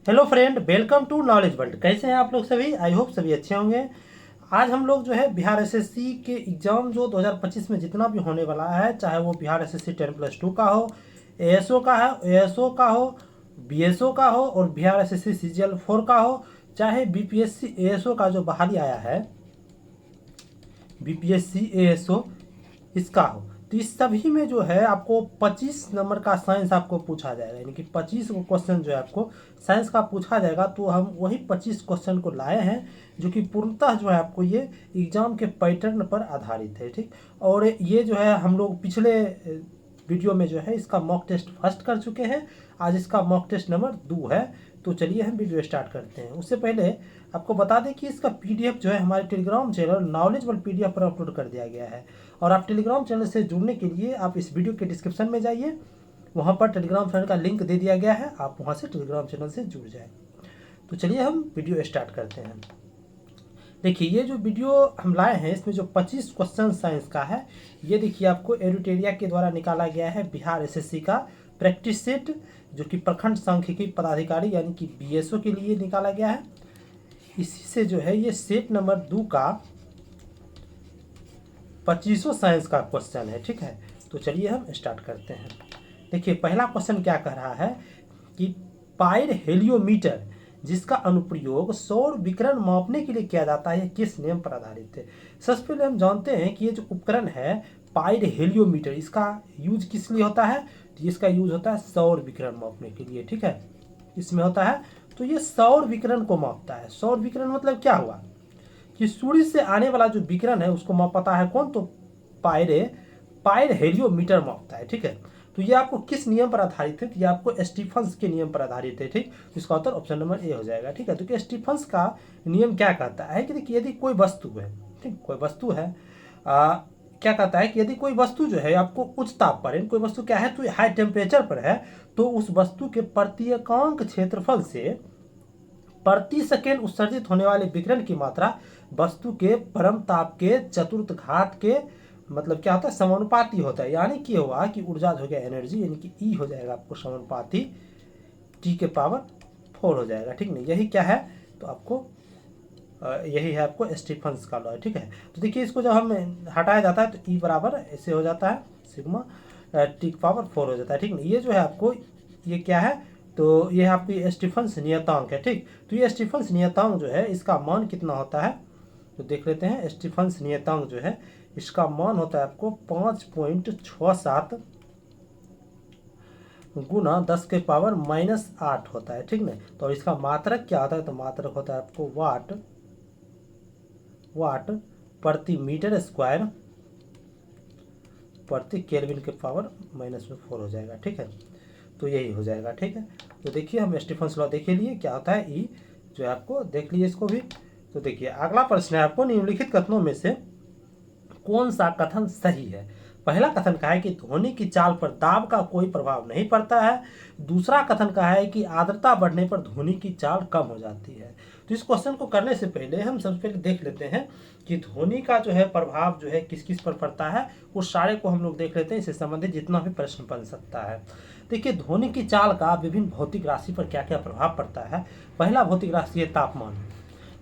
Hello friend, welcome to knowledge world. कैसे हैं आप लोग सभी? आई होप सभी अच्छे होंगे। आज हम लोग जो है बिहार एसएससी के एग्ज़ाम जो 2025 में जितना भी होने वाला है, चाहे वो बिहार एसएससी 10+2 का हो, एएसओ का है, एएसओ का हो, बीएसओ का हो और बिहार एसएससी सीजीएल 4 का हो, चाहे बीपीएससी एएसओ का जो बहाली आया है, बीपीएससी एएसओ इसका हो, तो इस सभी में जो है आपको 25 नंबर का साइंस आपको पूछा जाएगा। यानी कि 25 क्वेश्चन जो है आपको साइंस का पूछा जाएगा। तो हम वही 25 क्वेश्चन को लाए हैं जो कि पूर्णतः जो है आपको ये एग्जाम के पैटर्न पर आधारित है। ठीक, और ये जो है हम लोग पिछले वीडियो में जो है इसका मॉक टेस्ट फर्स्ट कर चुके हैं। आज इसका मॉक टेस्ट नंबर 2 है। तो चलिए हम वीडियो स्टार्ट करते हैं। उससे पहले आपको बता दें कि इसका पीडीएफ जो है हमारे टेलीग्राम चैनल नॉलेजेबल पीडीएफ पर अपलोड कर दिया गया है। और आप टेलीग्राम चैनल से जुड़ने के लिए आप इस वीडियो के डिस्क्रिप्शन में जाइए, वहाँ पर टेलीग्राम चैनल का लिंक दे दिया गया है, आप वहाँ से टेलीग्राम चैनल से जुड़ जाएं। तो चलिए हम वीडियो स्टार्ट करते हैं। देखिए, ये जो वीडियो हम लाए हैं इसमें जो 25 क्वेश्चन साइंस का है, ये देखिए आपको एडुटेरिया के द्वारा निकाला गया है बिहार एसएससी का प्रैक्टिस सेट, जो कि प्रखंड सांख्यिकी पदाधिकारी यानी कि बीएसओ के लिए निकाला गया है। इसी से जो है ये सेट नंबर 2 का 25 साइंस का क्वेश्चन है। ठीक है, तो चलिए हम स्टार्ट करते हैं। देखिए, पहला क्वेश्चन क्या कह रहा है कि पाइर हेलियोमीटर जिसका अनुप्रयोग सौर विकिरण मापने के लिए किया जाता है, किस नियम पर आधारित है? सबसे पहले हम जानते हैं कि ये जो उपकरण है पाइर हेलियोमीटर, इसका यूज किस लिए होता है? तो इसका यूज होता है सौर विकिरण मापने के लिए। ठीक है, इसमें होता है, तो ये सौर विकिरण को मापता है। सौर विकिरण मतलब क्या हुआ कि सूर्य से आने वाला जो विकिरण है उसको मापता है कौन? तो पायर हेलियोमीटर मापता है। ठीक है, तो ये आपको किस नियम पर आधारित है? तो ये आपको स्टीफंस के नियम पर आधारित है। ठीक, तो इसका उत्तर ऑप्शन नंबर ए हो जाएगा। ठीक है, तो स्टीफंस का नियम क्या कहता है कि देखिए, यदि कोई वस्तु है, ठीक, कोई वस्तु है, क्या कहता है कि यदि कोई वस्तु जो है आपको उच्च ताप पर है, कोई वस्तु क्या है तो हाई टेम्परेचर पर है, तो उस वस्तु के प्रत्येकांक क्षेत्रफल से प्रति सेकेंड उत्सर्जित होने वाले विकिरण की मात्रा वस्तु के परम ताप के चतुर्थ घात के मतलब क्या होता है, समानुपाती होता है। यानी कि हुआ कि ऊर्जा हो गया एनर्जी, यानी कि ई हो जाएगा आपको समानुपाती टी के पावर 4 हो जाएगा। ठीक नहीं, यही क्या है तो आपको यही है आपको स्टीफंस का लॉ है। ठीक है, तो देखिए इसको जब हम हटाया जाता है तो ई बराबर ऐसे हो जाता है सिग्मा टी की पावर 4 हो जाता है। ठीक नहीं, ये जो है आपको ये क्या है तो ये आपकी स्टीफंस नियतांक है। ठीक, तो ये स्टीफंस नियतांक जो है इसका मान कितना होता है तो देख लेते हैं। स्टीफंस नियतांक जो है इसका मान होता है आपको 5.67 गुना 10 के पावर -8 होता है। ठीक ना, तो इसका मात्रक क्या होता है? तो मात्रक होता है आपको वाट प्रति मीटर स्क्वायर प्रति केल्विन के पावर -4 हो जाएगा। ठीक है, तो यही हो जाएगा। ठीक है, तो देखिए हम स्टीफंस लॉ देख लिए क्या होता है, ई जो है आपको देख लिए इसको भी। तो देखिए अगला प्रश्न है आपको, निम्नलिखित कथनों में से कौन सा कथन सही है? पहला कथन का है कि ध्वनि की चाल पर दाब का कोई प्रभाव नहीं पड़ता है। दूसरा कथन का है कि आर्द्रता बढ़ने पर ध्वनि की चाल कम हो जाती है। तो इस क्वेश्चन को करने से पहले हम सबसे पहले देख लेते हैं कि ध्वनि का जो है प्रभाव जो है किस किस पर पड़ता है, उस सारे को हम लोग देख लेते हैं। इससे संबंधित जितना भी प्रश्न बन सकता है। देखिए, ध्वनि की चाल का विभिन्न भौतिक राशि पर क्या क्या प्रभाव पड़ता है। पहला भौतिक राशि है तापमान।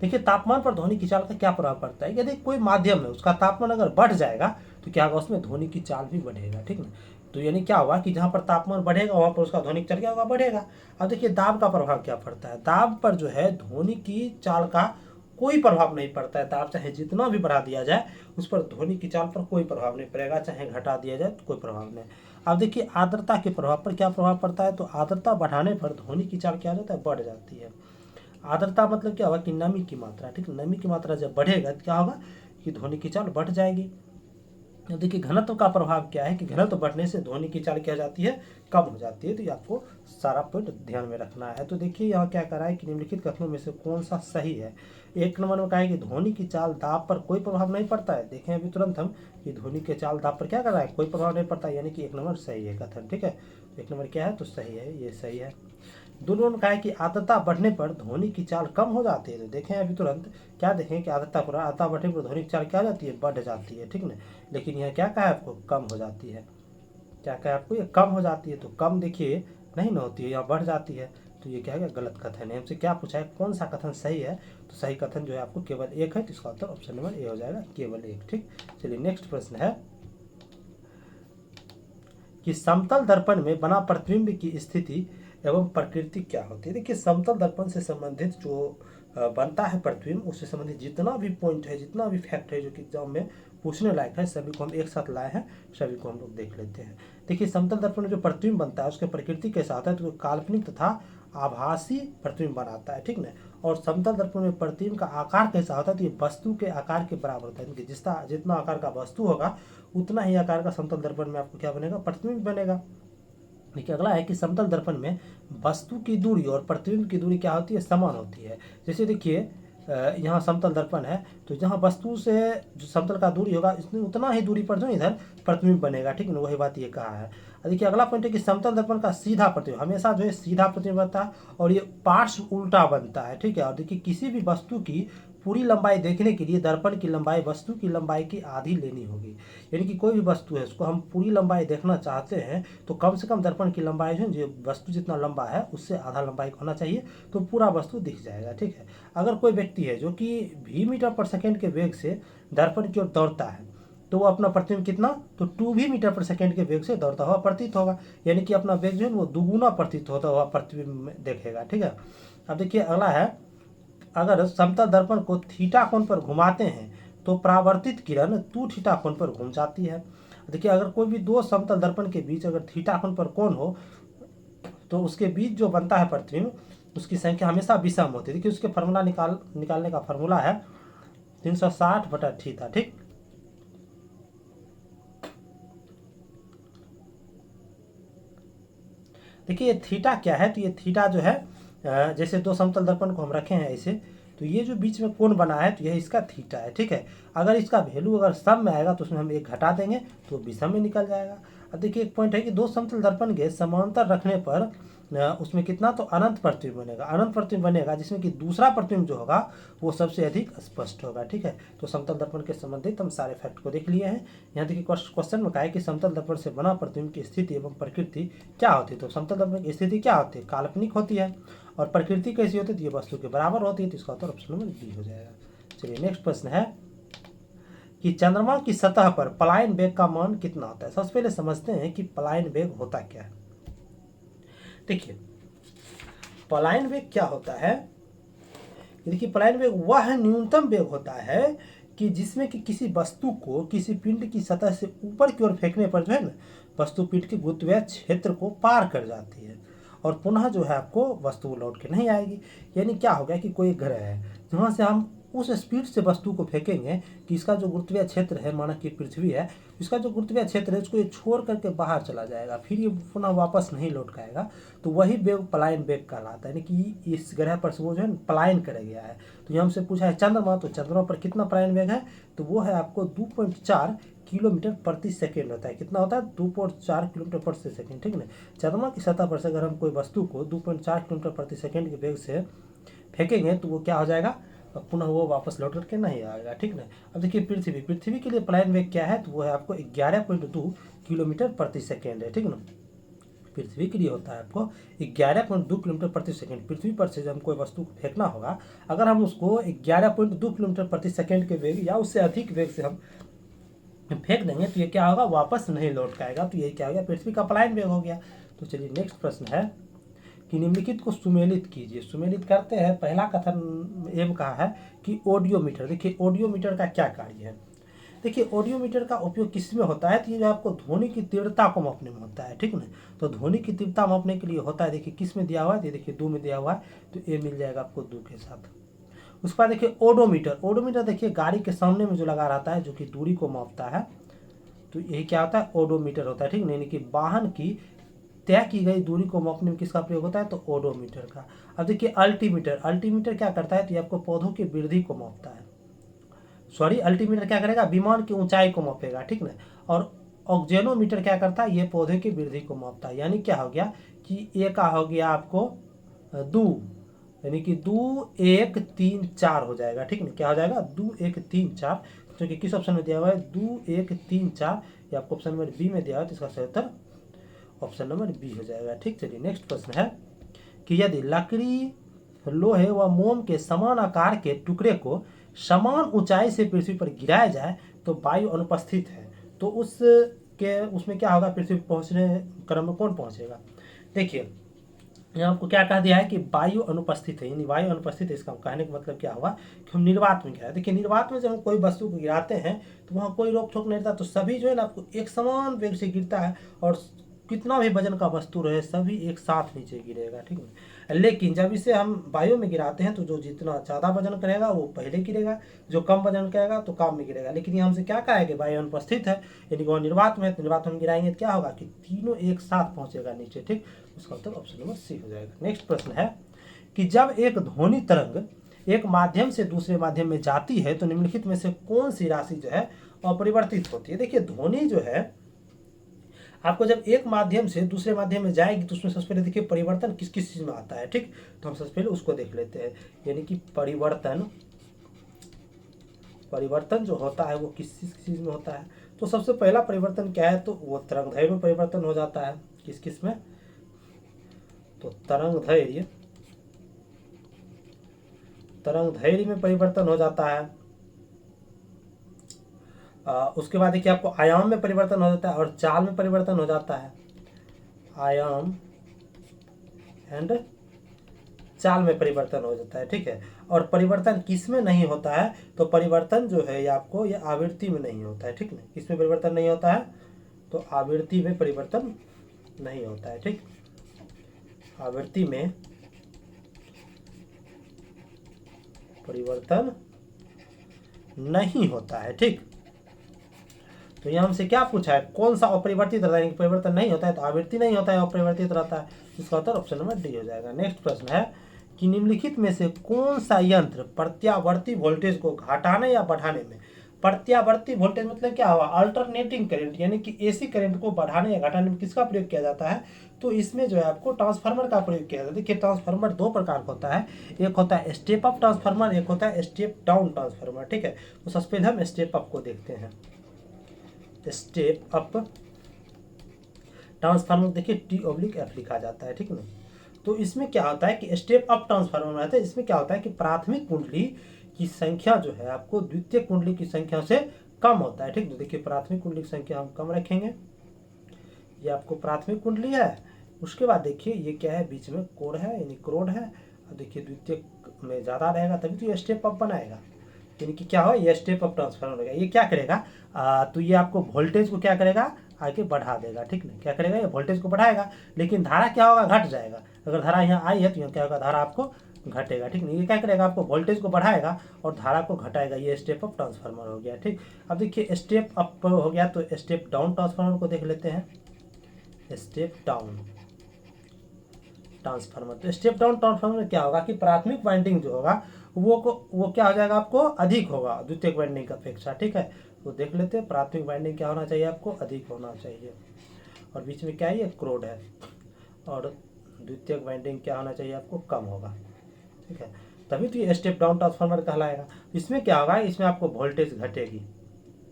देखिए, तापमान पर ध्वनि की चाल का क्या प्रभाव पड़ता है? यदि कोई माध्यम है उसका तापमान अगर बढ़ जाएगा तो क्या होगा, उसमें ध्वनि की चाल भी बढ़ेगा। ठीक ना, तो यानी क्या हुआ कि जहाँ पर तापमान बढ़ेगा वहाँ पर उसका ध्वनिक चाल क्या होगा, बढ़ेगा। अब देखिए दाब का प्रभाव क्या पड़ता है। दाब पर जो है ध्वनि की चाल का कोई प्रभाव नहीं पड़ता है। दाब चाहे जितना भी बढ़ा दिया जाए उस पर ध्वनि की चाल पर कोई प्रभाव नहीं पड़ेगा, चाहे घटा दिया जाए तो कोई प्रभाव नहीं। अब देखिए आर्द्रता के प्रभाव पर क्या प्रभाव पड़ता है। तो आर्द्रता बढ़ाने पर ध्वनि की चाल क्या हो जाता है, बढ़ जाती है। आर्द्रता मतलब क्या होगा कि नमी की मात्रा। ठीक, नमी की मात्रा जब बढ़ेगा तो क्या होगा कि ध्वनि की चाल बढ़ जाएगी। देखिए घनत्व का प्रभाव क्या है कि घनत्व बढ़ने से ध्वनि की चाल क्या जाती है, कम हो जाती है। तो ये आपको सारा पॉइंट ध्यान में रखना है। तो देखिए यहाँ क्या कर रहा है कि निम्नलिखित कथनों में से कौन सा सही है। एक नंबर में कहा है कि ध्वनि की चाल दाब पर कोई प्रभाव नहीं पड़ता है। देखें अभी तुरंत हम कि ध्वनि के चाल दाब पर क्या कर रहा है, कोई प्रभाव नहीं पड़ता, यानी कि एक नंबर सही है कथन। ठीक है, एक नंबर क्या है तो सही है, ये सही है। दोनों ने कहा है कि आर्द्रता बढ़ने पर ध्वनि की चाल कम हो जाती है। तो देखें अभी तुरंत क्या देखें कि आर्द्रता बढ़ने पर ध्वनि की चाल क्या हो जाती है, बढ़ जाती है। ठीक ना, लेकिन यह क्या कहा है आपको, कम हो जाती है। क्या कहा आपको, ये कम हो जाती है। तो कम देखिए नहीं ना होती है, यहाँ बढ़ जाती है। तो ये क्या है, गलत कथन है। हमसे क्या पूछा है, कौन सा कथन सही है, तो सही कथन जो है आपको केवल एक है, तो इसका उत्तर ऑप्शन नंबर ए हो जाएगा, केवल एक। ठीक, चलिए नेक्स्ट प्रश्न है कि समतल दर्पण में बना प्रतिबिंब की स्थिति एवं प्रकृति क्या होती है। देखिए समतल दर्पण से संबंधित जो बनता है प्रतिबिंब, उससे संबंधित जितना भी पॉइंट है, जितना भी फैक्ट है जो कि एग्जाम में पूछने लायक है, सभी को हम एक साथ लाए हैं, सभी को हम लोग देख लेते हैं। देखिए समतल दर्पण में जो प्रतिबिंब बनता है उसके प्रकृति कैसा होता है, तो काल्पनिक तथा आभासी प्रतिबिंब बनाता है, ठीक ना। और समतल दर्पण में प्रतिबिंब का आकार कैसा होता है, तो ये वस्तु के आकार के बराबर होता है। जितना आकार का वस्तु होगा उतना ही आकार का समतल दर्पण में आपको क्या बनेगा, प्रतिबिंब बनेगा। देखिए अगला है कि समतल दर्पण में वस्तु की दूरी और प्रतिबिंब की दूरी क्या होती है, समान होती है। जैसे देखिए यहाँ समतल दर्पण है, तो जहाँ वस्तु से जो समतल का दूरी होगा इसमें उतना ही दूरी पर जो इधर प्रतिबिंब बनेगा, ठीक है ना, वही बात ये कहा है। देखिए अगला पॉइंट है कि समतल दर्पण का सीधा प्रतिबिंब हमेशा जो है सीधा प्रतिबिंब बनता है और ये पार्श्व उल्टा बनता है, ठीक है। और देखिए किसी भी वस्तु की पूरी लंबाई देखने के लिए दर्पण की लंबाई वस्तु की लंबाई की आधी लेनी होगी। यानी कि कोई भी वस्तु है उसको हम पूरी लंबाई देखना चाहते हैं तो कम से कम दर्पण की लंबाई जो वस्तु जितना लंबा है उससे आधा लंबाई होना चाहिए, तो पूरा वस्तु दिख जाएगा, ठीक है। अगर कोई व्यक्ति है जो कि v मीटर पर सेकेंड के वेग से दर्पण की ओर दौड़ता है तो वो अपना प्रतिबिंब कितना, तो 2v मीटर पर सेकेंड के वेग से दौड़ता हुआ प्रतीत होगा। यानी कि अपना वेग जो है वो दुगुना प्रतीत होता हुआ प्रतिबिंब में देखेगा, ठीक है। अब देखिए अगला है, अगर समतल दर्पण को थीटा कोण पर घुमाते हैं तो परावर्तित किरण 2 थीटा कोण पर घूम जाती है। देखिए अगर कोई भी दो समतल दर्पण के बीच अगर थीटा कोण पर कोण हो तो उसके बीच जो बनता है प्रतिबिंब उसकी संख्या हमेशा विषम होती है। देखिए उसके फार्मूला निकालने का फार्मूला है 360/थीटा, ठीक। देखिए ये थीटा क्या है, तो ये थीटा जो है जैसे दो समतल दर्पण को हम रखे हैं ऐसे, तो ये जो बीच में कोण बना है तो यह इसका थीटा है, ठीक है। अगर इसका वैल्यू अगर सम में आएगा तो उसमें हम एक घटा देंगे तो विषम में निकल जाएगा। अब देखिए एक पॉइंट है कि दो समतल दर्पण के समांतर रखने पर उसमें कितना, तो अनंत प्रतिबिंब बनेगा, अनंत प्रतिबिंब बनेगा जिसमें कि दूसरा प्रतिबिंब जो होगा वो सबसे अधिक स्पष्ट होगा, ठीक है। तो समतल दर्पण के संबंधित हम सारे फैक्ट को देख लिए हैं। यहाँ देखिए क्वेश्चन में कहा है कि समतल दर्पण से बना प्रतिबिंब की स्थिति एवं प्रकृति क्या होती है। तो समतल दर्पण की स्थिति क्या होती है, काल्पनिक होती है, और प्रकृति कैसी होती है, तो ये वस्तु के बराबर होती है, तो इसका उत्तर ऑप्शन नंबर बी हो जाएगा। चलिए नेक्स्ट प्रश्न है कि चंद्रमा की सतह पर पलायन वेग का मान कितना होता है। सबसे पहले समझते हैं कि पलायन वेग होता क्या है। देखिए पलायन वेग क्या होता है, देखिए पलायन वेग वह न्यूनतम वेग होता है कि जिसमें कि किसी वस्तु को किसी पिंड की सतह से ऊपर की ओर फेंकने पर जो है ना वस्तु पिंड के गुरुत्वीय क्षेत्र को पार कर जाती है और पुनः जो है आपको वस्तु लौट के नहीं आएगी। यानी क्या हो गया कि कोई ग्रह है जहाँ से हम उस स्पीड से वस्तु को फेंकेंगे कि इसका जो गुरुत्वीय क्षेत्र है, माना कि पृथ्वी है, इसका जो गुरुत्वीय क्षेत्र है उसको ये छोड़ करके बाहर चला जाएगा, फिर ये पुनः वापस नहीं लौट आएगा, तो वही वेग पलायन वेग कहलाता है। यानी कि इस ग्रह पर से वो जो है पलायन कर गया है। तो ये हमसे पूछा है चंद्रमा, तो चंद्रमा पर कितना पलायन वेग है, तो वो है आपको 2.4 किलोमीटर प्रति सेकेंड होता है। कितना होता है, 2.4 किलोमीटर प्रति सेकेंड, ठीक है ना। चंद्रमा की सतह पर से अगर हम कोई वस्तु को 2.4 किलोमीटर प्रति सेकेंड के वेग से फेंकेंगे तो वो क्या हो जाएगा, पुनः वो वापस लौट करके नहीं आएगा, ठीक ना। अब देखिए पृथ्वी के लिए पलायन वेग क्या है, तो वो है आपको 11.2 किलोमीटर प्रति सेकेंड है, ठीक ना। पृथ्वी के लिए होता है आपको 11.2 किलोमीटर प्रति सेकेंड। पृथ्वी पर से जब कोई वस्तु को फेंकना होगा, अगर हम उसको 11.2 किलोमीटर प्रति सेकेंड के वेग या उससे अधिक वेग से हम फेंक देंगे तो ये क्या होगा, वापस नहीं लौट आएगा। तो ये क्या हो गया, पृथ्वी का पलायन वेग हो गया। तो चलिए नेक्स्ट प्रश्न है कि निम्नलिखित को सुमेलित कीजिए। सुमेलित करते हैं। पहला कथन एवं कहा है कि ऑडियोमीटर। देखिए ऑडियोमीटर का क्या कार्य है। देखिए ऑडियोमीटर का उपयोग किस में होता है, तो ये जो आपको ध्वनि की तीव्रता को मापने में होता है, ठीक ना। तो ध्वनि की तीव्रता मापने के लिए होता है, देखिए किस में दिया हुआ है, ये देखिए 2 में दिया हुआ है, तो ये मिल जाएगा आपको 2 के साथ। उसके बाद देखिए ओडोमीटर। ओडोमीटर देखिए गाड़ी के सामने में जो लगा रहता है जो कि दूरी को मापता है, तो यही क्या होता है, ओडोमीटर होता है, ठीक नहीं। यानी कि वाहन की तय की गई दूरी को मापने में किसका प्रयोग होता है, तो ओडोमीटर का। अब देखिए अल्टीमीटर। अल्टीमीटर क्या करता है, तो ये आपको पौधों की वृद्धि को मापता है। सॉरी, अल्टीमीटर क्या करेगा, विमान की ऊंचाई को मापेगा, ठीक ना। और ऑक्जेनोमीटर क्या करता है, ये पौधे की वृद्धि को मापता है। यानी क्या हो गया कि ये का हो गया आपको 2, यानी कि 2 1 3 4 हो जाएगा, ठीक ना। क्या हो जाएगा, 2 1 3 4, जो कि किस ऑप्शन में दिया हुआ है, 2 1 3 4, ये आपको ऑप्शन नंबर बी में दिया हुआ है, तो इसका सही उत्तर ऑप्शन नंबर बी हो जाएगा, ठीक। चलिए नेक्स्ट प्रश्न है कि यदि लकड़ी, लोहे व मोम के समान आकार के टुकड़े को समान ऊंचाई से पृथ्वी पर गिराया जाए तो वायु अनुपस्थित है, तो उसमें क्या होगा, पृथ्वी पर पहुंचने क्रम में कौन पहुंचेगा। देखिए यहाँ आपको क्या कह दिया है कि वायु अनुपस्थित है, यानी वायु अनुपस्थित है। इसका कहने का मतलब क्या हुआ कि हम निर्वात में गिराए। देखिए निर्वात में जब हम कोई वस्तु को गिराते हैं तो वहाँ कोई रोक टोक नहीं रहता, तो सभी जो है ना आपको एक समान वेग से गिरता है और कितना भी वजन का वस्तु रहे सभी एक साथ नीचे गिरेगा, ठीक है। लेकिन जब इसे हम वायु में गिराते हैं तो जो जितना ज़्यादा वजन करेगा वो पहले गिरेगा, जो कम वजन करेगा तो काम में गिरेगा। लेकिन ये हमसे क्या कहा है कि वायु अनुपस्थित है, यानी वो निर्वात में है, तो निर्वात में गिराएंगे तो क्या होगा कि तीनों एक साथ पहुंचेगा नीचे, ठीक। उसका उत्तर ऑप्शन नंबर सी हो जाएगा। नेक्स्ट प्रश्न है कि जब एक ध्वनि तरंग एक माध्यम से दूसरे माध्यम में जाती है तो निम्नलिखित में से कौन सी राशि जो है अपरिवर्तित होती है। देखिए ध्वनि जो है आपको जब एक माध्यम से दूसरे माध्यम में जाएगी तो उसमें सबसे पहले देखिए परिवर्तन किस किस चीज में आता है, ठीक। तो हम सबसे पहले उसको देख लेते हैं, यानी कि परिवर्तन जो होता है वो किस चीज में होता है। तो सबसे पहला परिवर्तन क्या है, तो वो तरंगदैर्घ्य में परिवर्तन हो जाता है। किस किस में, तो तरंगदैर्घ्य में परिवर्तन हो जाता है। उसके बाद देखिए आपको आयाम में परिवर्तन हो जाता है और चाल में परिवर्तन हो जाता है। आयाम एंड चाल में परिवर्तन हो जाता है, ठीक है। और परिवर्तन किस में नहीं होता है, तो परिवर्तन जो है ये आपको ये आवृत्ति में नहीं होता है, ठीक ना। किस में परिवर्तन नहीं होता है, तो आवृत्ति में परिवर्तन नहीं होता है, ठीक। आवृत्ति में परिवर्तन नहीं होता है, ठीक। तो यहाँ हमसे क्या पूछा है, कौन सा अपरिवर्तित रहता है, परिवर्तन नहीं होता है तो आवृत्ति नहीं होता है, अपरिवर्तित रहता है। इसका उत्तर ऑप्शन नंबर डी हो जाएगा। नेक्स्ट प्रश्न है कि निम्नलिखित में से कौन सा यंत्र प्रत्यावर्ती वोल्टेज को घटाने या बढ़ाने में, प्रत्यावर्ती वोल्टेज मतलब क्या हुआ, अल्टरनेटिंग करंट, यानी कि एसी करंट को बढ़ाने या घटाने में किसका प्रयोग किया जाता है, तो इसमें जो है आपको ट्रांसफार्मर का प्रयोग किया जाता है। देखिए ट्रांसफार्मर दो प्रकार का होता है, एक होता है स्टेप अप ट्रांसफार्मर, एक होता है स्टेप डाउन ट्रांसफार्मर, ठीक है। तो सबसे पहले हम स्टेप अप को देखते हैं। स्टेप अप ट्रांसफार्मर देखिए T/F लिखा जाता है, ठीक ना। तो इसमें क्या होता है कि स्टेप अप ट्रांसफार्मर रहता है, इसमें क्या होता है कि प्राथमिक कुंडली की संख्या जो है आपको द्वितीय कुंडली की संख्या से कम होता है, ठीक। तो देखिए प्राथमिक कुंडली की संख्या हम कम रखेंगे, ये आपको प्राथमिक कुंडली है। उसके बाद देखिए ये क्या है, बीच में कोर है यानी क्रोड है, और देखिए द्वितीय में ज़्यादा रहेगा तभी तो ये स्टेप अप बनाएगा, यानी कि क्या हो, ये स्टेप अप ट्रांसफार्मर होगा। ये क्या करेगा, तो ये आपको वोल्टेज को क्या करेगा, आगे बढ़ा देगा, ठीक ना। क्या करेगा, ये वोल्टेज को बढ़ाएगा, लेकिन धारा क्या होगा, घट जाएगा। अगर धारा यहाँ आई है तो यहाँ क्या होगा, धारा आपको घटेगा, ठीक नहीं। ये क्या करेगा, आपको वोल्टेज को बढ़ाएगा और धारा को घटाएगा। ये स्टेप अप ट्रांसफार्मर हो गया, ठीक। अब देखिए स्टेप अप हो गया तो स्टेप डाउन ट्रांसफार्मर को देख लेते हैं। स्टेप डाउन ट्रांसफार्मर, तो स्टेप डाउन ट्रांसफार्मर में क्या होगा कि प्राथमिक वाइंडिंग जो होगा वो क्या हो जाएगा, आपको अधिक होगा द्वितीयक वाइंडिंग की अपेक्षा, ठीक है। तो देख लेते हैं प्राथमिक वाइंडिंग क्या होना चाहिए, आपको अधिक होना चाहिए, और बीच में क्या है, ये क्रोड है, और द्वितीयक वाइंडिंग क्या होना चाहिए, आपको कम होगा, ठीक है। तभी तो ये स्टेप डाउन ट्रांसफार्मर कहलाएगा। इसमें क्या होगा, इसमें आपको वोल्टेज घटेगी,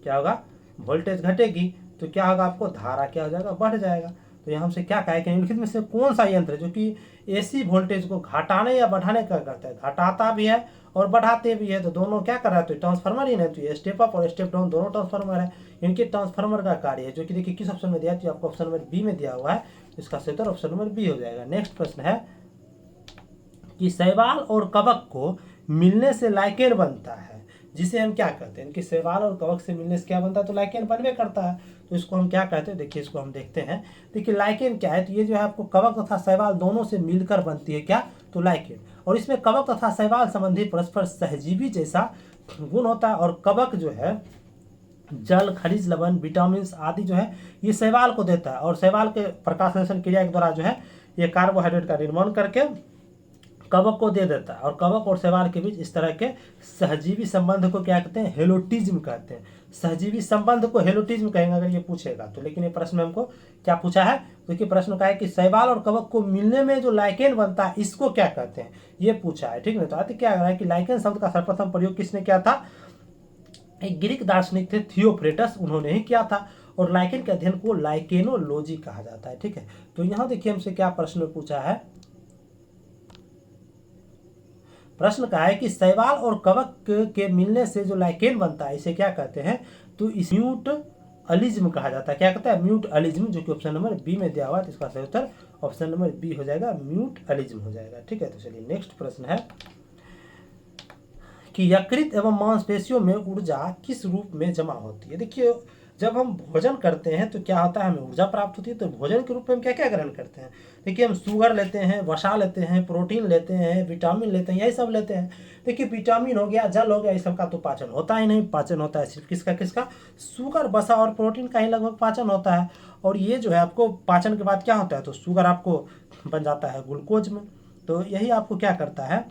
क्या होगा, वोल्टेज घटेगी, तो क्या होगा, आपको धारा क्या हो जाएगा, बढ़ जाएगा। तो यहाँ से क्या कहा है कि निम्नलिखित में से कौन सा यंत्र जो कि एसी वोल्टेज को घटाने या बढ़ाने का करता है, घटाता भी है और बढ़ाते भी है, तो दोनों क्या कर रहा है, तो ट्रांसफार्मर ही नहीं, तो ये स्टेप अप और स्टेप डाउन दोनों ट्रांसफार्मर है, इनके ट्रांसफार्मर का कार्य है, जो कि देखिए किस ऑप्शन में दिया है, तो आपको ऑप्शन नंबर बी में दिया हुआ है, इसका सही उत्तर ऑप्शन नंबर बी हो जाएगा। नेक्स्ट प्रश्न है कि शैवाल और कवक को मिलने से लाइकेन बनता है, जिसे हम क्या कहते हैं, इनके शैवाल और कवक से मिलने से क्या बनता है, तो लाइकेन बनवे करता है। तो इसको हम क्या कहते हैं, देखिए इसको हम देखते हैं। देखिए लाइकेन क्या है, तो ये जो है आपको कवक तथा शैवाल दोनों से मिलकर बनती है क्या, तो लाइकेन। और इसमें कवक तथा शैवाल संबंधी परस्पर सहजीवी जैसा गुण होता है, और कवक जो है जल, खनिज, लवण, विटामिन आदि जो है ये शैवाल को देता है, और शैवाल के प्रकाश संश्लेषण क्रिया के द्वारा जो है ये कार्बोहाइड्रेट का निर्माण करके कवक को दे देता है। और कवक और शैवाल के बीच इस तरह के सहजीवी संबंध को क्या कहते हैं, हेलोटिज्म कहते हैं। सहजीवी संबंध को हेलोटिज्म कहेंगे अगर ये पूछेगा तो। लेकिन ये प्रश्न में हमको क्या पूछा है, देखिए प्रश्न का है कि शैवाल और कवक को मिलने में जो लाइकेन बनता है इसको क्या कहते हैं, ये पूछा है, ठीक है। तो आते क्या है कि लाइकेन शब्द का सर्वप्रथम प्रयोग किसने किया था, एक ग्रीक दार्शनिक थे थियोफ्रेटस, उन्होंने ही किया था, और लाइकेन के अध्ययन को लाइकेनोलॉजी कहा जाता है, ठीक है। तो यहाँ देखिए हमसे क्या प्रश्न पूछा है प्रश्न का है कि शैवाल और कवक के मिलने से जो लाइकेन बनता है इसे क्या कहते हैं, तो इस म्यूट अलिज्म कहा जाता है। क्या कहता है, म्यूट अलिज्म, जो कि ऑप्शन नंबर बी में दिया हुआ है। तो इसका सही उत्तर ऑप्शन नंबर बी हो जाएगा, म्यूट अलिज्म हो जाएगा। ठीक है, तो चलिए नेक्स्ट प्रश्न है कि यकृत एवं मांसपेशियों में ऊर्जा किस रूप में जमा होती है। देखिए, जब हम भोजन करते हैं तो क्या होता है, हमें ऊर्जा प्राप्त होती है। तो भोजन के रूप में हम क्या क्या ग्रहण करते हैं, देखिए हम शुगर लेते हैं, वसा लेते हैं, प्रोटीन लेते हैं, विटामिन लेते हैं, यही सब लेते हैं। देखिए विटामिन हो गया, जल हो गया, इस सब का तो पाचन होता ही नहीं। पाचन होता है सिर्फ किसका किसका, शुगर, वसा और प्रोटीन का ही लगभग पाचन होता है। और ये जो है आपको पाचन के बाद क्या होता है, तो शुगर आपको बन जाता है ग्लूकोज में। तो यही आपको क्या करता है,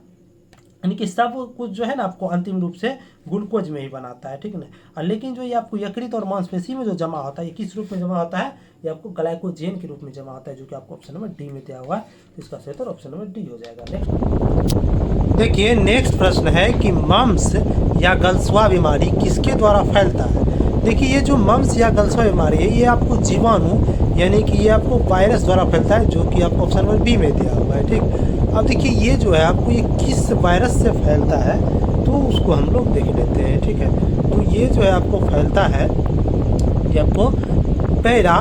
यानी कि सब कुछ जो है ना आपको अंतिम रूप से ग्लूकोज में ही बनाता है। ठीक है ना। और लेकिन जो ये आपको यकृत और मांसपेशी में जो जमा होता है, ये किस रूप में जमा होता है, ये आपको ग्लाइकोजेन के रूप में जमा होता है, जो कि आपको ऑप्शन नंबर डी में दिया हुआ है। तो इसका सही उत्तर ऑप्शन नंबर डी हो जाएगा। नेक्स्ट देखिए, नेक्स्ट प्रश्न है कि मम्स या गलसुआ बीमारी किसके द्वारा फैलता है। देखिए, ये जो मम्स या गलसुआ बीमारी है, ये आपको जीवाणु यानी कि ये आपको वायरस द्वारा फैलता है, जो कि आपको ऑप्शन नंबर बी में दिया हुआ है। ठीक, अब देखिए ये जो है आपको ये किस वायरस से फैलता है, तो उसको हम लोग देख लेते हैं। ठीक है, तो ये जो है आपको फैलता है, ये आपको पैरा,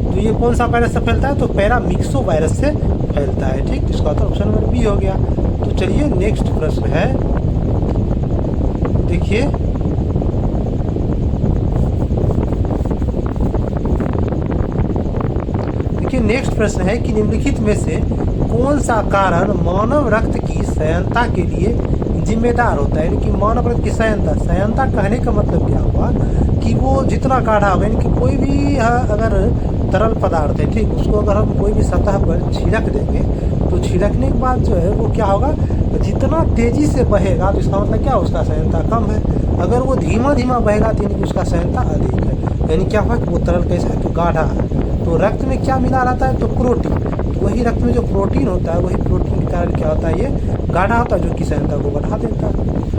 तो ये कौन सा वायरस से फैलता है, तो पैरामिक्सो वायरस से फैलता है। ठीक, इसका तो ऑप्शन नंबर बी हो गया। तो चलिए नेक्स्ट प्रश्न है, देखिए नेक्स्ट प्रश्न है कि निम्नलिखित में से कौन सा कारण मानव रक्त की सयनता के लिए जिम्मेदार होता है। यानी कि मानव रक्त की सयनता कहने का मतलब क्या हुआ कि वो जितना गाढ़ा होगा, यानी कि कोई भी अगर तरल पदार्थ है, ठीक, उसको अगर हम कोई भी सतह पर छिड़क देंगे, तो छिड़कने के बाद जो है वो क्या होगा, जितना तेजी से बहेगा तो इसका मतलब क्या, उसका सयनता कम है। अगर वो धीमा धीमा बहेगा तो यानी कि उसका सयनता अधिक है। यानी क्या हुआ कि वो तरल कैसा है, तो गाढ़ा है। तो रक्त में क्या मिला रहता है, तो प्रोटीन। तो वही रक्त में जो प्रोटीन होता है, वही प्रोटीन के कारण क्या होता है, ये गाढ़ा होता है, जो कि सयनता को बढ़ा देता है।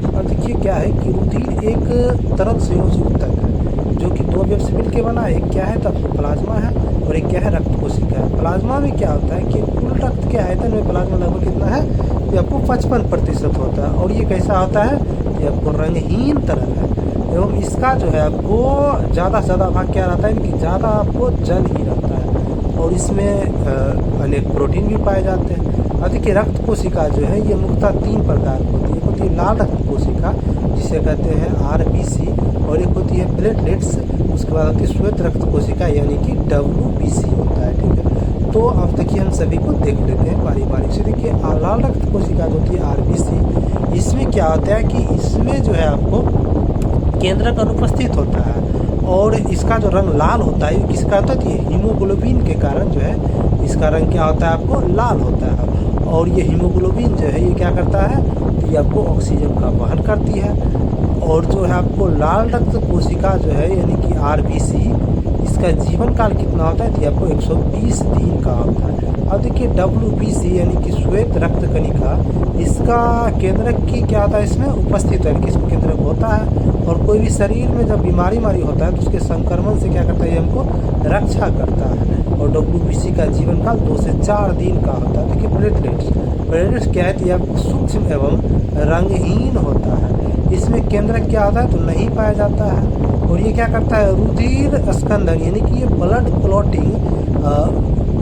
और देखिए क्या है कि रुधिर एक तरल संयोजी ऊतक है, जो कि दो वेब से मिलकर बना है। एक क्या है, तब प्लाज्मा है, और एक क्या है, रक्त कोशिका है। प्लाज्मा में क्या होता है कि कुल रक्त के आयतन में प्लाज्मा लगभग कितना है, ये आपको 55% होता है। और ये कैसा होता है, ये आपको रंगहीन तरल है, एवं इसका जो है आपको ज़्यादा से ज़्यादा भाग क्या रहता है कि ज़्यादा आपको जल ही रहता है। और इसमें अनेक प्रोटीन भी पाए जाते हैं। और देखिए रक्त कोशिका जो है ये मुख्यतः 3 प्रकार की होती है। एक होती है लाल रक्त कोशिका, जिसे कहते हैं RBC, और एक होती है प्लेटलेट्स, उसके बाद होती है श्वेत रक्त कोशिका यानी कि WBC होता है। ठीक है, तो अब देखिए हम सभी को देख लेते हैं बारी बारी से। देखिए लाल रक्त कोशिका जो होती है RBC, इसमें क्या होता है कि इसमें जो है आपको केंद्रक अनुपस्थित होता है, और इसका जो रंग लाल होता है, किसका होता है, हीमोग्लोबिन के कारण जो है इसका रंग क्या होता है, आपको लाल होता है। और ये हीमोग्लोबिन जो है ये क्या करता है, ये आपको ऑक्सीजन का वहन करती है। और जो है आपको लाल रक्त कोशिका जो है यानी कि RBC, इसका जीवन काल कितना होता है, तो ये आपको 120 दिन का होता है। अब देखिए WBC यानी कि श्वेत रक्त कणिका, इसका केंद्रक की क्या होता है, इसमें उपस्थित है, कि इसमें केंद्रक होता है। और कोई भी शरीर में जब बीमारी होता है तो उसके संक्रमण से क्या करता है, ये हमको रक्षा करता है। और WBC का जीवन काल 2 से 4 दिन का होता है। देखिए प्लेटलेट्स क्या है, ये आपको सूक्ष्म एवं रंगहीन होता है। इसमें केंद्रक क्या होता है, तो नहीं पाया जाता है। और ये क्या करता है, रुधिर स्कंदन यानी कि ये ब्लड क्लॉटिंग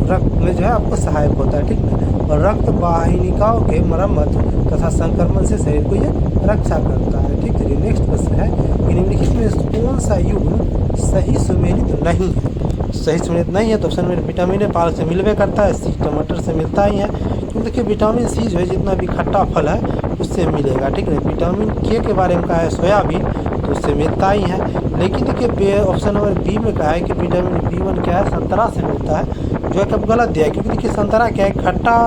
रक्त में जो है आपको सहायक होता है। ठीक है, और रक्त वाहिनिकाओं के मरम्मत तथा संक्रमण से शरीर को ये रक्षा करता है। ठीक है, नेक्स्ट प्रश्न है कि निम्नलिखित में कौन सा युग्म सही सुमेलित नहीं है। सही सुमेलित नहीं है तो ऑप्शन में विटामिन ए पाल से मिलवे करता है, सी टमाटर से मिलता ही है। क्योंकि देखिए विटामिन सी जो है जितना भी खट्टा फल है उससे मिलेगा। ठीक है, विटामिन के बारे में कहा है सोयाबीन, तो उससे मिलता ही है। लेकिन देखिए ऑप्शन नंबर बी में कहा है कि विटामिन B1 क्या है, संतरा से मिलता है, जो है कब गलत दिया है। क्योंकि देखिए संतरा क्या है, खट्टा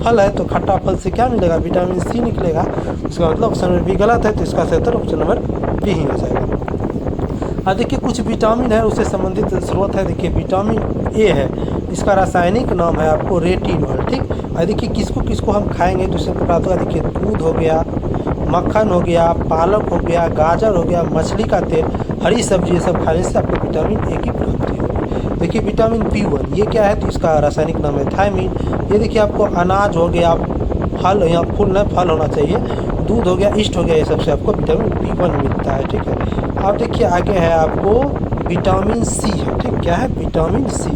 फल है, तो खट्टा फल से क्या मिलेगा, विटामिन सी निकलेगा। इसका मतलब ऑप्शन नंबर बी गलत है, तो इसका सही उत्तर ऑप्शन नंबर बी ही हो जाएगा। अब देखिए कुछ विटामिन है उससे संबंधित स्रोत है। देखिए विटामिन ए है, इसका रासायनिक नाम है आपको रेटिनॉल। ठीक, और देखिए किसको किसको हम खाएंगे तो इससे प्राप्त होगा, देखिए दूध हो गया, मक्खन हो गया, पालक हो गया, गाजर हो गया, मछली का तेल, हरी सब्जी, ये सब खाने से आपको विटामिन ए की प्राप्ति होगी। देखिए विटामिन B1 ये क्या है, तो इसका रासायनिक नाम है थायमीन। ये देखिए आपको अनाज हो गया, फल, यहाँ फूल नहीं फल होना चाहिए, दूध हो गया, ईस्ट हो गया, ये सबसे आपको विटामिन B1 मिलता है। ठीक है, अब देखिए आगे है आपको विटामिन सी है। ठीक, क्या है, विटामिन सी।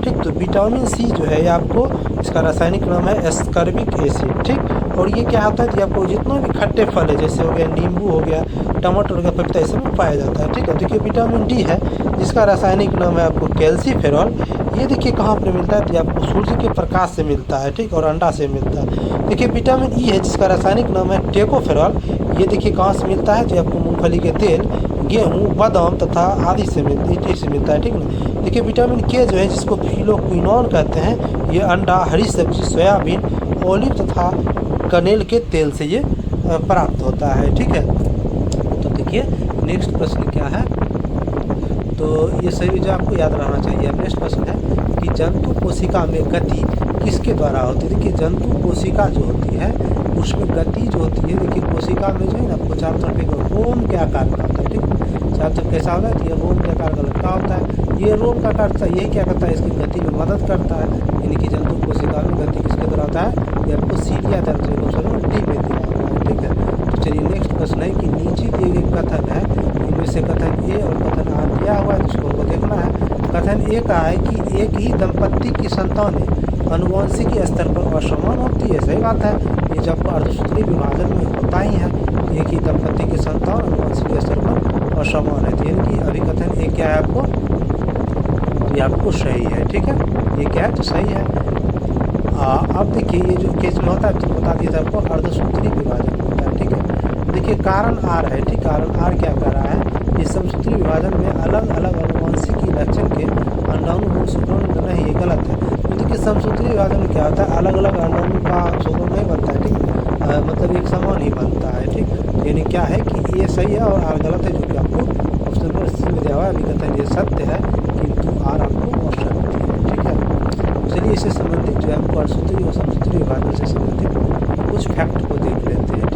ठीक, तो विटामिन सी जो है ये आपको, इसका रासायनिक नाम है एस्कॉर्बिक एसिड। ठीक, और ये क्या होता है कि आपको जितना भी खट्टे फल है, जैसे हो गया नींबू हो गया, टमाटर हो गया, पपीता, इस में पाया जाता है। ठीक है, देखिए विटामिन डी है, जिसका रासायनिक नाम है आपको कैल्सीफेरॉल। ये देखिए कहाँ पर मिलता है, तो आपको सूर्य के प्रकाश से मिलता है। ठीक, और अंडा से मिलता है। देखिए विटामिन ई है, जिसका रासायनिक नाम है टेकोफेरॉल। ये देखिए कहाँ से मिलता है, तो आपको मूंगफली के तेल, गेहूँ, बादाम तथा आदि से मिलता है। ठीक ना। देखिए विटामिन के जो है, जिसको फिलोक्विनोन कहते हैं, ये अंडा, हरी सब्जी, सोयाबीन, ऑलिव तथा कनेल के तेल से ये प्राप्त होता है। ठीक है, तो देखिए नेक्स्ट प्रश्न क्या है, तो ये सभी जो आपको याद रहना चाहिए। अब नेक्स्ट प्रश्न है कि जंतु कोशिका में गति किसके द्वारा होती है। देखिए जंतु कोशिका जो होती है उसमें गति जो होती है, देखिए कोशिका में जो है ना आपको चारों तरफ एक रोम के आकार का होता है। ठीक है, चारों तरफ कैसा होता है, तो ये रोम के आकार का लटका होता है। ये रोम का आकार यही क्या करता है, इसकी गति में मदद करता है। यानी कि जंतु कोशिका में गति किसके द्वारा होता है, ये आपको सीलिया तंत्र डी में दिया हुआ है। ठीक है, तो चलिए नेक्स्ट प्रश्न है कि नीचे दिए गए कथन है, इनमें से कथन ए और कथन आर दिया हुआ है, जिसको हमको देखना है। कथन ए का है कि एक ही दंपत्ति की संतानें अनुवांशिकी स्तर पर असमान होती है। सही बात है, ये जब अर्धसूत्री विभाजन में होता ही है, एक ही दंपत्ति की संतान अनुवांशिकी स्तर पर असमान है। यानी कि अभी कथन ए क्या है आपको, ये आपको सही है। ठीक है, ये क्या है, तो सही है। अब देखिए ये जो केस में होता है, तो बता दिया था आपको अर्धसूत्री विभाजन होता है। ठीक है, देखिए कारण आर है। ठीक, कारण आर क्या कर रहा है, इस समसूत्री विभाजन में अलग अलग अनुवांशिकी लक्षण के अंडाणु शुक्राणु नहीं, ये गलत है। तो देखिए समसूत्री विभाजन में क्या होता है, अलग अलग अंडाणु का शुक्राणु नहीं बनता है। ठीक, मतलब एक समान ही बनता है। ठीक, यानी क्या है कि ये सही है और आर गलत है, जो कि आपको ऑप्शन नंबर सी में दिया हुआ है। अभी कहते हैं ये सत्य है, किंतु आर आपको ऑप्शन है। ठीक है, चलिए इससे संबंधित जो है आपको अर्धसूत्री और समसूत्री विभाजन से संबंधित कुछ फैक्ट को देख लेते हैं।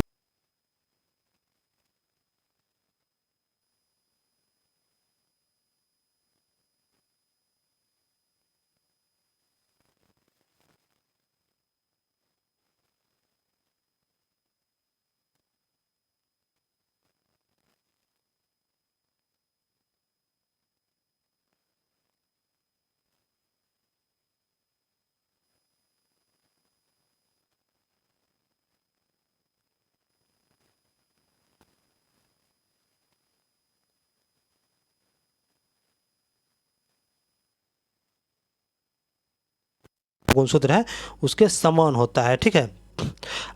गुणसूत्र है उसके समान होता है। ठीक है,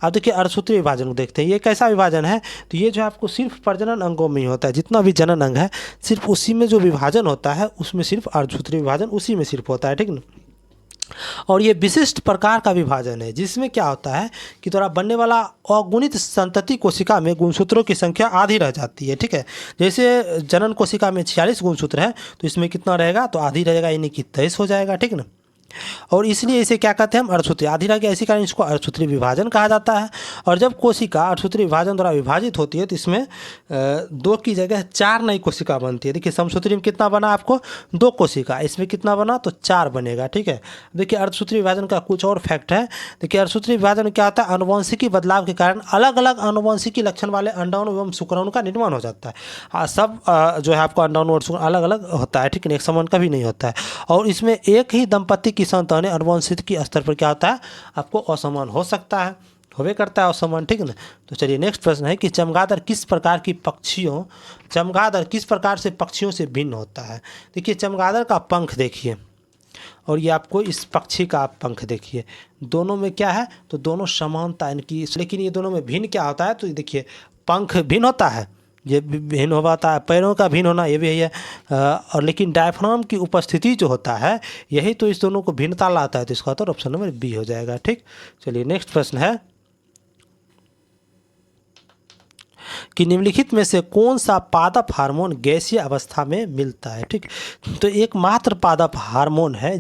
अब देखिए अर्धसूत्री विभाजन को देखते हैं, ये कैसा विभाजन है, तो ये जो आपको सिर्फ प्रजनन अंगों में ही होता है। जितना भी जनन अंग है सिर्फ उसी में जो विभाजन होता है, उसमें सिर्फ अर्धसूत्री विभाजन उसी में सिर्फ होता है। ठीक ना, और ये विशिष्ट प्रकार का विभाजन है, जिसमें क्या होता है कि द्वारा बनने वाला अगुणित संतति कोशिका में गुणसूत्रों की संख्या आधी रह जाती है। ठीक है, जैसे जनन कोशिका में 46 गुणसूत्र है, तो इसमें कितना रहेगा, तो आधी रहेगा, यानी कि 23 हो जाएगा। ठीक ना, और इसलिए इसे क्या कहते हैं, हम अर्धसूत्री। आधी रह गया, इसी कारण इसको अर्धसूत्री विभाजन कहा जाता है। और जब कोशिका अर्धसूत्री विभाजन द्वारा विभाजित होती है, तो इसमें 2 की जगह 4 नई कोशिका बनती है। देखिए समसूत्री में कितना बना आपको, 2 कोशिका, इसमें कितना बना, तो 4 बनेगा। ठीक है, देखिए अर्धसूत्री विभाजन का कुछ और फैक्ट है। देखिए अर्धसूत्री विभाजन में क्या होता है, अनुवांशिकी बदलाव के कारण अलग अलग अनुवांशिकी लक्षण वाले अंडाणु एवं शुक्राणु का निर्माण हो जाता है। सब जो है आपको अंडाणु और शुक्राणु अलग अलग होता है। ठीक है, एक समान कभी नहीं होता है। और इसमें एक ही दंपत्ति की संतानें अनुवांशिकी स्तर पर क्या होता है, आपको असमान हो सकता है, होवे करता है असमान। ठीक ना, तो चलिए नेक्स्ट प्रश्न है कि चमगादड़ किस प्रकार से पक्षियों से भिन्न होता है। देखिए चमगादड़ का पंख देखिए, और ये आपको इस पक्षी का पंख देखिए, दोनों में क्या है, तो दोनों समानता इनकी, लेकिन ये दोनों में भिन्न क्या होता है, तो देखिए पंख भिन्न होता है, ये भिन्न हो पाता है, पैरों का भिन्न होना ये भी है, और लेकिन डायफ्राम की उपस्थिति जो होता है, यही तो इस दोनों को भिन्नता लाता है। तो इसका उत्तर ऑप्शन नंबर बी हो जाएगा। ठीक, चलिए नेक्स्ट प्रश्न है कि निम्नलिखित में से कौन सा पादप हार्मोन गैसीय अवस्था में मिलता है। ठीक, तो एकमात्र पादप हार्मोन है,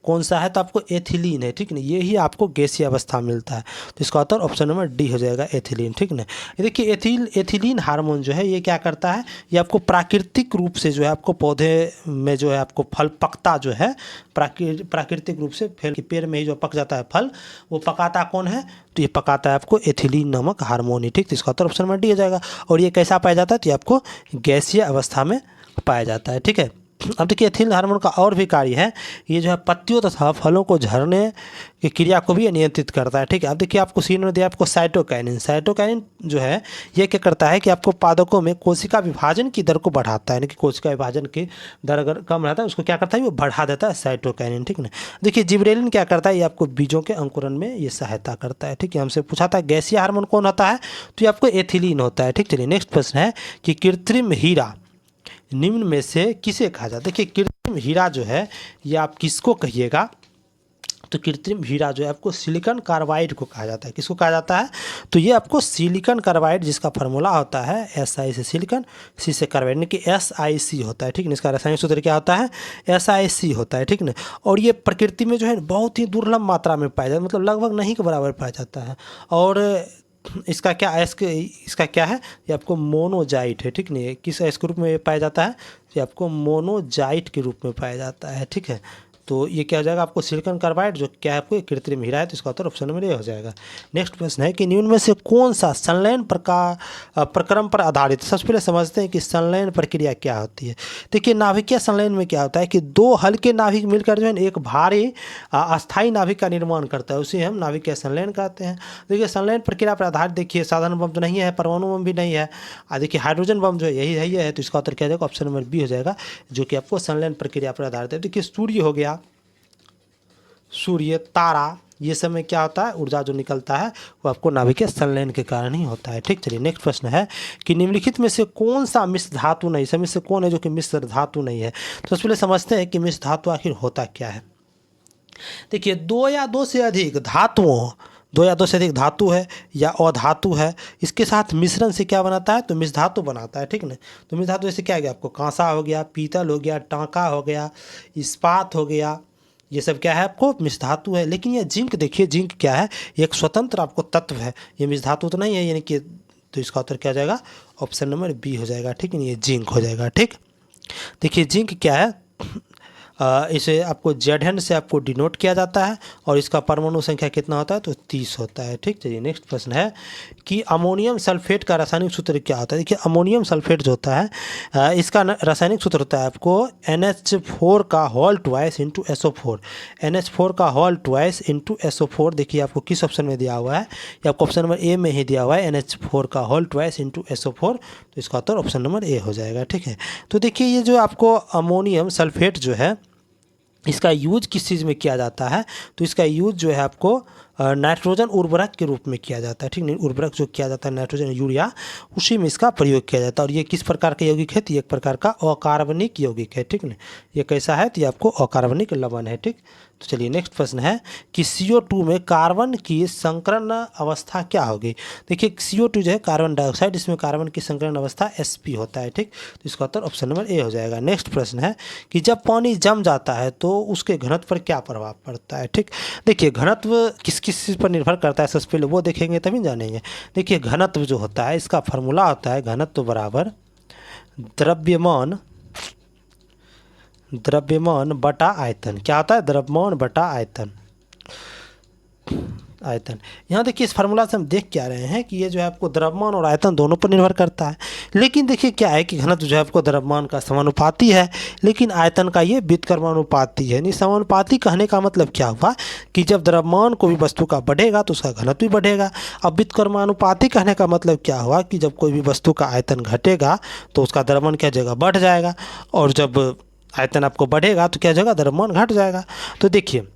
कौन सा है, तो आपको एथिलीन है। ठीक ना, ये ही आपको गैसीय अवस्था में मिलता है। तो इसका उत्तर ऑप्शन नंबर डी हो जाएगा, एथिलीन। ठीक ना, देखिए एथिलीन हार्मोन जो है ये क्या करता है, ये आपको प्राकृतिक रूप से जो है आपको पौधे में जो है आपको फल पकता जो है प्राकृतिक रूप से पेड़ में ही जो पक जाता है फल, वो पकाता कौन है, तो ये पकाता है आपको एथिलीन नामक हार्मोन ही। ठीक, तो इसका उत्तर ऑप्शन नंबर डी हो जाएगा। और ये कैसा पाया जाता है, तो ये आपको गैसीय अवस्था में पाया जाता है। ठीक है, अब देखिए एथिलीन हार्मोन का और भी कार्य है, ये जो है पत्तियों तथा फलों को झरने की क्रिया को भी नियंत्रित करता है। ठीक है, अब देखिए आपको सीन में दिया आपको साइटोकाइनिन। साइटोकाइनिन जो है ये क्या करता है कि आपको पादपों में कोशिका विभाजन की दर को बढ़ाता है, यानी कि कोशिका विभाजन की दर अगर कम रहता है उसको क्या करता है, वो बढ़ा देता है साइटोकाइनिन। ठीक है, देखिए जिबरेलिन क्या करता है, ये आपको बीजों के अंकुरण में ये सहायता करता है। ठीक है, हमसे पूछा था गैसीय हार्मोन कौन होता है, तो ये आपको एथिलीन होता है। ठीक, चलिए नेक्स्ट प्रश्न है कि कृत्रिम हीरा निम्न में से किसे कहा जाता है। देखिए कृत्रिम हीरा जो है ये आप किसको कहिएगा, तो कृत्रिम हीरा जो है आपको सिलिकॉन कार्बाइड को कहा जाता है। किसको कहा जाता है, तो ये आपको सिलिकॉन कार्बाइड, जिसका फार्मूला होता है SI से सिलिकॉन, C से कार्बाइड, यानी कि SiC होता है। ठीक है, इसका रासायनिक सूत्र क्या होता है, SiC होता है। ठीक ना, और ये प्रकृति में जो है बहुत ही दुर्लभ मात्रा में पाया जाता है, मतलब लगभग नहीं के बराबर पाया जाता है। और इसका क्या इसका क्या है, ये आपको मोनोजाइट है। ठीक नहीं, किस इसके रूप में पाया जाता है, ये आपको मोनोजाइट के रूप में पाया जाता है। ठीक है, तो ये क्या हो जाएगा आपको सिलिकॉन कार्बाइड, जो क्या है आपको कृत्रिम हीरा है, तो इसका उत्तर ऑप्शन नंबर ए हो जाएगा। नेक्स्ट प्रश्न है कि निम्न में से कौन सा संलयन प्रक्रम पर आधारित। सबसे पहले समझते हैं कि संलयन प्रक्रिया क्या होती है। देखिए नाभिकीय संलयन में क्या होता है कि दो हल्के नाभिक मिलकर जो है एक भारी अस्थायी नाभिक का निर्माण करता है, उसे हम नाभिकीय संलयन कहते हैं। देखिए संलयन प्रक्रिया पर आधारित, देखिए साधारण बम तो नहीं है, परमाणु बम भी नहीं है, देखिए हाइड्रोजन बम जो है यही है, तो इसका उत्तर क्या हो जाएगा, ऑप्शन नंबर बी हो जाएगा, जो कि आपको संलयन प्रक्रिया पर आधारित है। देखिए सूर्य हो गया, सूर्य, तारा, ये सब में क्या होता है, ऊर्जा जो निकलता है वो आपको नाभिकीय संलयन के कारण ही होता है। ठीक, चलिए नेक्स्ट प्रश्न है कि निम्नलिखित में से कौन सा मिश्र धातु नहीं, सब में से कौन है जो कि मिश्र धातु नहीं है। तो सबसे पहले समझते हैं कि मिश्र धातु आखिर होता क्या है। देखिए दो या दो से अधिक धातु है या अधातु है, इसके साथ मिश्रण से क्या बनाता है, तो मिश्र धातु बनाता है। ठीक ना, तो मिश्र धातु जैसे क्या गया आपको, कांसा हो गया, पीतल हो गया, टांका हो गया, इस्पात हो गया, ये सब क्या है आपको मिश्र धातु है। लेकिन ये जिंक, देखिए जिंक क्या है, ये एक स्वतंत्र आपको तत्व है, ये मिश्र धातु तो नहीं है, यानी कि तो इसका उत्तर क्या हो जाएगा, ऑप्शन नंबर बी हो जाएगा। ठीक है, ये जिंक हो जाएगा। ठीक, देखिए जिंक क्या है, इसे आपको Zn से आपको डिनोट किया जाता है और इसका परमाणु संख्या कितना होता है, तो 30 होता है। ठीक, चलिए नेक्स्ट प्रश्न है कि अमोनियम सल्फेट का रासायनिक सूत्र क्या होता है। देखिए अमोनियम सल्फेट जो होता है इसका रासायनिक सूत्र होता है आपको NH4 का whole twice into SO4, NH4 का होल ट्वाइस इंटू SO4। देखिए आपको किस ऑप्शन में दिया हुआ है, ये आपको ऑप्शन नंबर ए में ही दिया हुआ है, NH4 का होल ट्वाइस इंटू SO4, तो इसका उत्तर ऑप्शन नंबर ए हो जाएगा। ठीक है, तो देखिए ये जो आपको अमोनियम सल्फेट जो है इसका यूज किस चीज़ में किया जाता है, तो इसका यूज जो है आपको नाइट्रोजन उर्वरक के रूप में किया जाता है। ठीक नहीं, उर्वरक जो किया जाता है नाइट्रोजन यूरिया, उसी में इसका प्रयोग किया जाता है। और ये किस प्रकार का यौगिक है, तो ये एक प्रकार का अकार्बनिक यौगिक है। ठीक नहीं, ये कैसा है, तो ये आपको अकार्बनिक लवण है। ठीक, तो चलिए नेक्स्ट प्रश्न है कि CO2 में कार्बन की संकरण अवस्था क्या होगी। देखिए CO2 जो है कार्बन डाइऑक्साइड, इसमें कार्बन की संकरण अवस्था Sp होता है। ठीक, तो इसका उत्तर ऑप्शन नंबर ए हो जाएगा। नेक्स्ट प्रश्न है कि जब पानी जम जाता है तो उसके घनत्व पर क्या प्रभाव पड़ता है। ठीक, देखिए घनत्व किस किस चीज़ पर निर्भर करता है, सबसे पहले वो देखेंगे तभी जानेंगे। देखिए घनत्व जो होता है इसका फार्मूला होता है घनत्व बराबर द्रव्यमान बटा आयतन। क्या होता है, द्रव्यमान बटा आयतन। यहाँ देखिए इस फार्मूला से हम देख क्या रहे हैं कि ये जो है आपको द्रव्यमान और आयतन दोनों पर निर्भर करता है। लेकिन देखिए क्या है कि घनत्व जो है आपको द्रव्यमान का समानुपाती है, लेकिन आयतन का ये व्युत्क्रमानुपाती है। नहीं, समानुपाती कहने का मतलब क्या हुआ कि जब द्रव्यमान को भी वस्तु का बढ़ेगा तो उसका घनत्व भी बढ़ेगा। अब व्युत्क्रमानुपाती कहने का मतलब क्या हुआ कि जब कोई भी वस्तु का आयतन घटेगा तो उसका द्रव्यमान क्या जगह बढ़ जाएगा, और जब आयतन आपको बढ़ेगा तो क्या जगह द्रव्यमान घट जाएगा। तो देखिए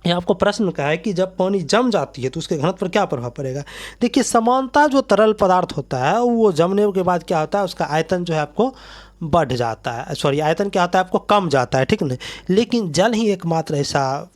ये आपको प्रश्न का है कि जब पानी जम जाती है तो उसके घनत्व पर क्या प्रभाव पड़ेगा। देखिए समानता जो तरल पदार्थ होता है वो जमने के बाद क्या होता है, उसका आयतन जो है आपको बढ़ जाता है, सॉरी आयतन क्या होता है आपको कम जाता है। ठीक है, लेकिन जल ही एकमात्र ऐसा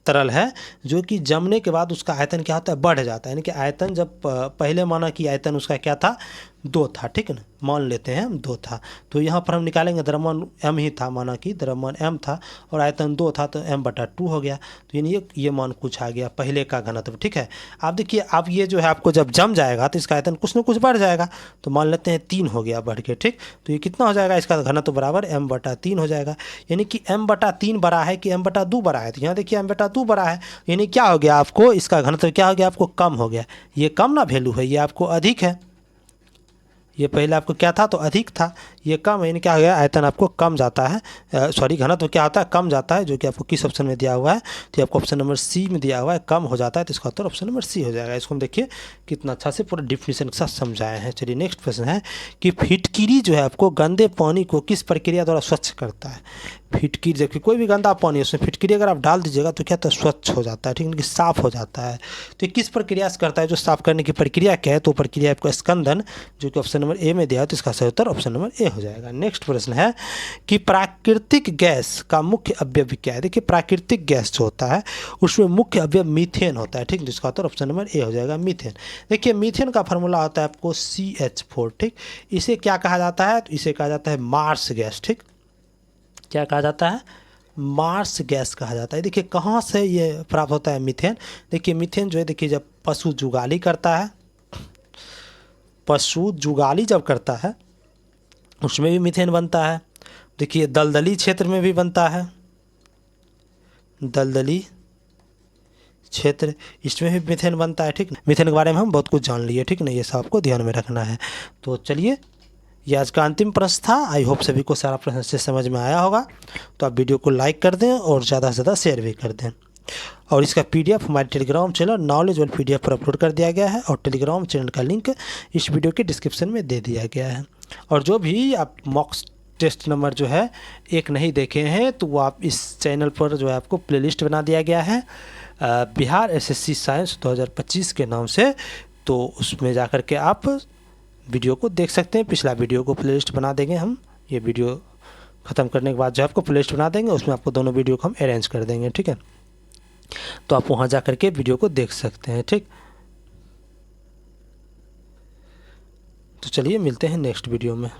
तरल है जो कि जमने के बाद उसका आयतन क्या होता है, बढ़ जाता है। यानी कि आयतन जब पहले माना कि आयतन उसका क्या था, 2 था, ठीक है ना, मान लेते हैं हम 2 था। तो यहाँ पर हम निकालेंगे द्रव्यमान m ही था, माना कि द्रव्यमान m था और आयतन 2 था, तो m/2 हो गया। तो यानी ये मान कुछ आ गया पहले का घनत्व, ठीक है। आप देखिए अब ये जो है आपको जब जम जाएगा तो इसका आयतन कुछ न कुछ बढ़ जाएगा, तो मान लेते हैं 3 हो गया बढ़ के, ठीक। तो ये कितना हो जाएगा, इसका घनत्व बराबर m/3 हो जाएगा। यानी कि m/3 बड़ा है कि m/2 बड़ा है, तो यहाँ देखिए m/2 बड़ा है, यानी क्या हो गया आपको, इसका घनत्व क्या हो गया आपको, कम हो गया। ये कम ना वैल्यू है, ये आपको अधिक है। ये पहले आपको क्या था, तो अधिक था, ये कम है, यानी क्या हो गया, आयतन आपको कम जाता है, सॉरी घनत्व क्या होता है, कम जाता है, जो कि आपको किस ऑप्शन में दिया हुआ है, तो आपको ऑप्शन नंबर सी में दिया हुआ है, कम हो जाता है, तो इसका उत्तर ऑप्शन नंबर सी हो जाएगा। इसको हम देखिए कितना अच्छा से पूरा डिफिनीशन के साथ समझाए हैं। चलिए नेक्स्ट प्रश्न है कि फिटकिरी जो है आपको गंदे पानी को किस प्रक्रिया द्वारा स्वच्छ करता है। फिटकिरी, जबकि कोई भी गंदा पानी है उसमें फिटकिरी अगर आप डाल दीजिएगा तो क्या होता है, स्वच्छ हो जाता है, ठीक है, कि साफ़ हो जाता है। तो ये किस प्रक्रिया से करता है, जो साफ़ करने की प्रक्रिया क्या है, तो प्रक्रिया आपको स्कंदन, जो कि ऑप्शन नंबर ए में दिया है, तो इसका सही उत्तर ऑप्शन नंबर ए हो जाएगा। नेक्स्ट प्रश्न है कि प्राकृतिक गैस का मुख्य अवयव क्या है। देखिए प्राकृतिक गैस जो होता है उसमें मुख्य अवयव मीथेन होता है, ठीक, जिसका उत्तर ऑप्शन नंबर ए हो जाएगा, मीथेन। देखिए मीथेन का फार्मूला होता है आपको CH4, ठीक। इसे क्या कहा जाता है, तो इसे कहा जाता है मार्स गैस, ठीक। क्या कहा जाता है, मार्स गैस कहा जाता है। देखिए कहाँ से ये प्राप्त होता है मीथेन। देखिए मीथेन जो है, देखिए जब पशु जुगाली करता है, पशु जुगाली जब करता है उसमें भी मीथेन बनता है। देखिए दलदली क्षेत्र में भी बनता है, दलदली क्षेत्र, इसमें भी मीथेन बनता है, ठीक। मीथेन के बारे में हम बहुत कुछ जान लिए, ठीक ना, ये सब आपको ध्यान में रखना है। तो चलिए ये आज का अंतिम प्रश्न था। आई होप सभी को सारा प्रश्न से समझ में आया होगा। तो आप वीडियो को लाइक कर दें और ज़्यादा से ज़्यादा शेयर भी कर दें। और इसका PDF हमारे Telegram channel knowledge world PDF पर अपलोड कर दिया गया है, और टेलीग्राम चैनल का लिंक इस वीडियो के डिस्क्रिप्शन में दे दिया गया है। और जो भी आप मॉक टेस्ट नंबर जो है 1 नहीं देखे हैं, तो वो आप इस चैनल पर जो है आपको प्लेलिस्ट बना दिया गया है बिहार SSC साइंस 2025 के नाम से। तो उसमें जा कर के आप वीडियो को देख सकते हैं। पिछला वीडियो को प्लेलिस्ट बना देंगे हम, ये वीडियो ख़त्म करने के बाद जो आपको प्लेलिस्ट बना देंगे, उसमें आपको दोनों वीडियो को हम अरेंज कर देंगे, ठीक है। तो आप वहाँ जा कर के वीडियो को देख सकते हैं, ठीक। तो चलिए मिलते हैं नेक्स्ट वीडियो में।